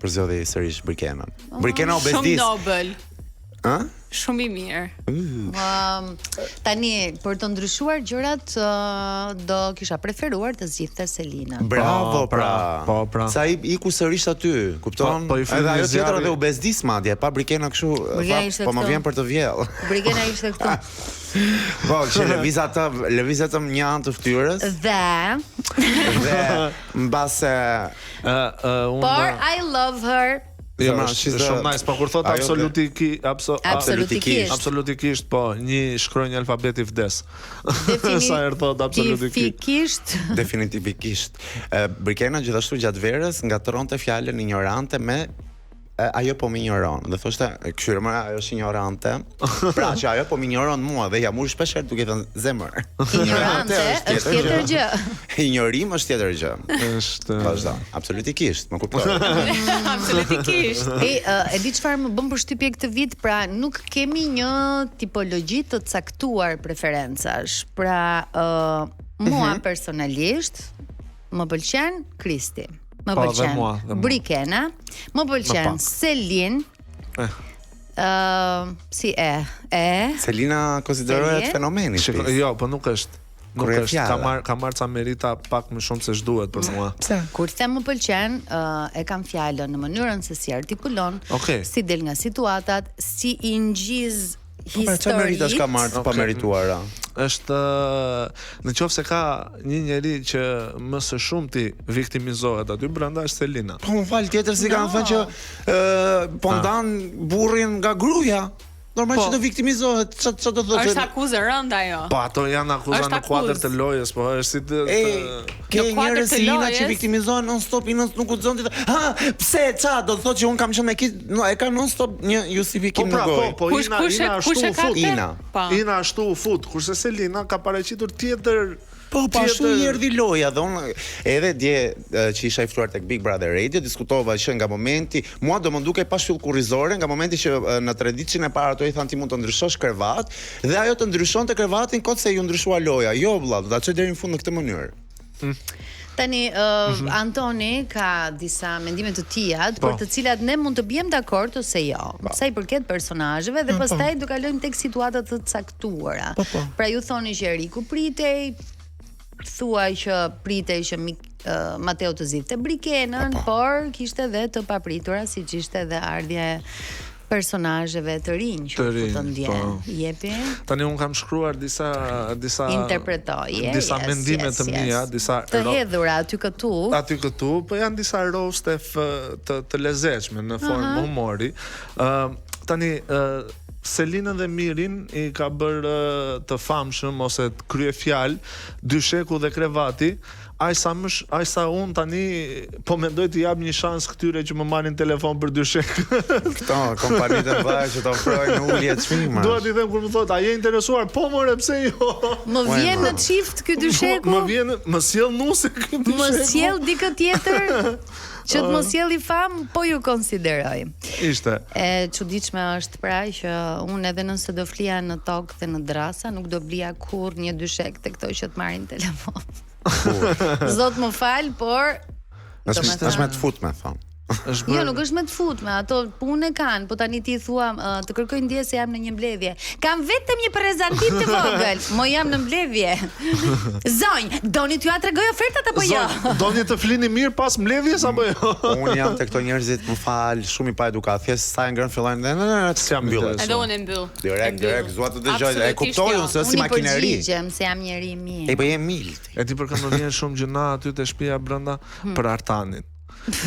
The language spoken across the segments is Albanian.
përzjodhi sërish Brikena. Brikena u bezdis. Shumë nobel. Ë? Shumë i mirë. Tani për të ndryshuar gjërat do kisha preferuar të zgjidhte Selina. Bravo pra. pra. Sa iku sërish aty, kupton? Edhe ajo tjetra dhe u bezdis madje, pa Brikena kështu, po më vjen për të vjell. Brikena ishte këtu. Po, që lëvizat një anë të fytyrës. Dhe mbase por I love her. Jo, është shumë nice, po kur thot absolutikisht, po, një shkronjë alfabeti vdes. Sa herë thot absolutikisht. Definitivikisht. Brikena gjithashtu gjatë verës ngatronte fjalën ignorante me ajo po më ignoron. Dhe thoshte, këshire më ajo është ignorante. Pra që ajo po më ignoron mua dhe jam shpesh herë duke thënë zemër. Ignorante është tjetër gjë. Ignorim është tjetër gjë. Është vazhdo. Absolutikisht, më kuptoj. Absolutikisht. E di çfarë më bën përshtypje këtë vit, pra nuk kemi një tipologji të caktuar preferencash. Pra mua personalisht më pëlqen Kristi. Më pëlqen Brikena, më pëlqen Selin. Selina konsiderohet fenomeni. Jo, po nuk është. Nuk është, ka marrë ca merita pak më shumë se ç'duhet për mua. Kur them më pëlqen, e kam fjalën në mënyrën se si artikulon, si del nga situatat, si i ngjiz historitë. Çfarë meritash ka marrë të pamerituara? Është në qoftë se ka një njeri që më së shumti viktimizohet aty brenda është Selina. Po më fal, tjetër si kanë thënë që po ndan burrin nga gruaja. Normal që do viktimizohet, ç'a do thotë? Është akuzë rënd ajo. Po ato janë akuza në kuadër të lojës, po është si të ke njerëz si Selina që viktimizohen non stop, nuk guxon ti. Ha, pse ç'a do thotë që un kam qenë me kit, e ka non stop një justifikim në gojë. Po Ina ashtu u fut, kurse Selina ka paraqitur tjetër. Po ashtu i erdhi loja dhe unë edhe dje që isha i ftuar tek Big Brother Radio diskutova që nga momenti mua do më duke pa shtyllkurrizore nga momenti që në tradicin e parë ato i thanë ti mund të ndryshosh krevat dhe ajo të ndryshonte krevatin kot se ju ndryshua loja. Jo vëlla, do ta çoj deri në fund në këtë mënyrë. Tani Antoni ka disa mendime të tija për të cilat ne mund të bjem dakord ose jo. Sa i përket personazheve dhe pastaj do kalojmë tek situata të caktuara. Pra ju thoni që Eriku pritej, thuaj që pritej që Mateo të zgjidhte Brikenën, por kishte edhe të papritura siç ishte edhe ardhja e personazheve të rinj që të ndjen. Jepi. Tani un kam shkruar disa interpretoje, disa mendime të mia, disa të hedhura aty këtu, po janë disa roaste të lezetshme në formë humori. Tani Selinën dhe Mirin i ka bërë të famshëm ose të kryefjalë Dysheku dhe Krevati. Ai sa un tani po mendoj të jap një shans këtyre që më marrin telefon për Dyshek. Këto kompanitë e mëdha që të ofrojnë ulje çmime. Dua t'i them kur më thotë, a je interesuar? Po more, pse jo? Më vjen në çift ky Dysheku. Më sjell nuse ky Dysheku. Më sjell dikë tjetër. Që të mos jelli fam, po ju konsideroj. Ishte. E çuditshme është pra që unë edhe nëse do flija në tokë dhe në drasa, nuk do blija kur një Dyshek të këto që të marrin telefon. Zot më fal, por është me të futme, thon. Jo, nuk është me të futme, ato punë kanë, po tani ti thua të kërkoj ndje se jam në një mbledhje. Kam vetëm një prezantim të vogël, mo jam në mbledhje. Zonj, doni t'ju tregoj ofertat apo jo? Doni të flini mirë pas mbledhjes apo jo? Unë jam te këto njerëzit, më fal, shumë i pa edukat, thjesht sa e ngrën fillojnë dhe s'jam mbyllë. Edhe unë e mbyll. Direkt, zua të dëgjoj, e kuptoj unë se si makineri. Unë përgjigjem se jam njeri i mirë. Po jem mild. E di për kanë më vjen shumë gjëna aty te shtëpia brenda për Artanit.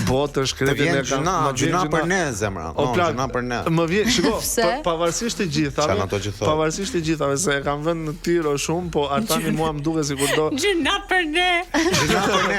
Botë shkretin e kam gjuna për ne zemra. Gjuna për ne. Më vjen, shiko, pavarësisht të gjithave, se e kam vënë në tiro shumë, po Artani mua më duket sikur do gjuna për ne. Gjuna për ne.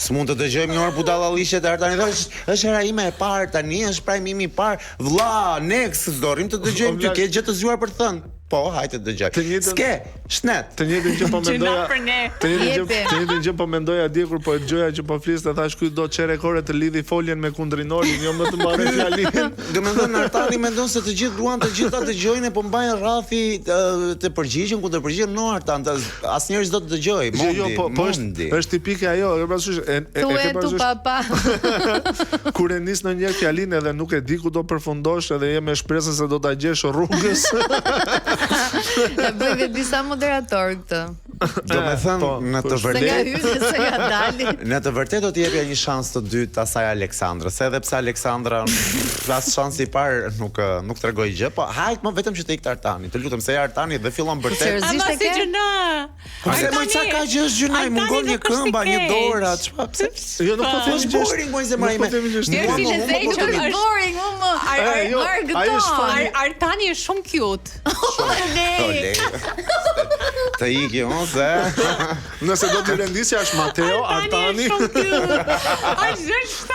S'mund të dëgjojmë një orë budallallishet e Artani thosh, është era ime e parë tani, është prajmimi i parë. Vlla, next s'dorim të dëgjojmë ty, ke gjë të zgjuar për të thënë. Po, hajde dëgjoj. Të njëjtën- Ske, shnet. Të njëjtën që po mendoja. për ne. Të Jepi. njëjtën që po mendoja dje kur po e dëgjoja që po fliste, thash ky do çere kore të lidhi foljen me Kundrinorin, jo më të mbarë fjalin. Do mendon Artani mendon se të gjithë duan të gjitha dëgjojnë, po mbajnë rrafi të përgjigjen kundër përgjigjen no Artan, asnjëri s'do të dëgjoj. Po është tipike ajo, e parasysh Thuaj tu papa. kur e nis në një fjalin edhe nuk e di ku do përfundosh edhe je me shpresën se do ta gjesh rrugës. E bëj dhe disa moderator këtë. Do me thënë, në të Se nga vërtet hyrë se nga dali. Në të vërtetë do t'i jepja një shans të dytë asaj Aleksandrës, edhe pse Aleksandra as shansi i parë nuk tregoi gjë, po hajt më vetëm që të ikte Artani. Të lutem se Artani dhe fillon bërtet. Seriozisht Ama e si ke? gjëna. Pse më çka ka gjë gjynaj, Artani mungon një nuk është këmba, i një keq. dora, çfarë pse? Jo, nuk po them Është gjë. boring moj zemra ime. Mirë, File Mua zej më që është- është boring, më. jo, Margë ai është ton. fani. Artani është shumë cute. Olej. Të iki ose Nëse do t'i rendisja është Mateo, Artani. Artani është shumë cute. Ai është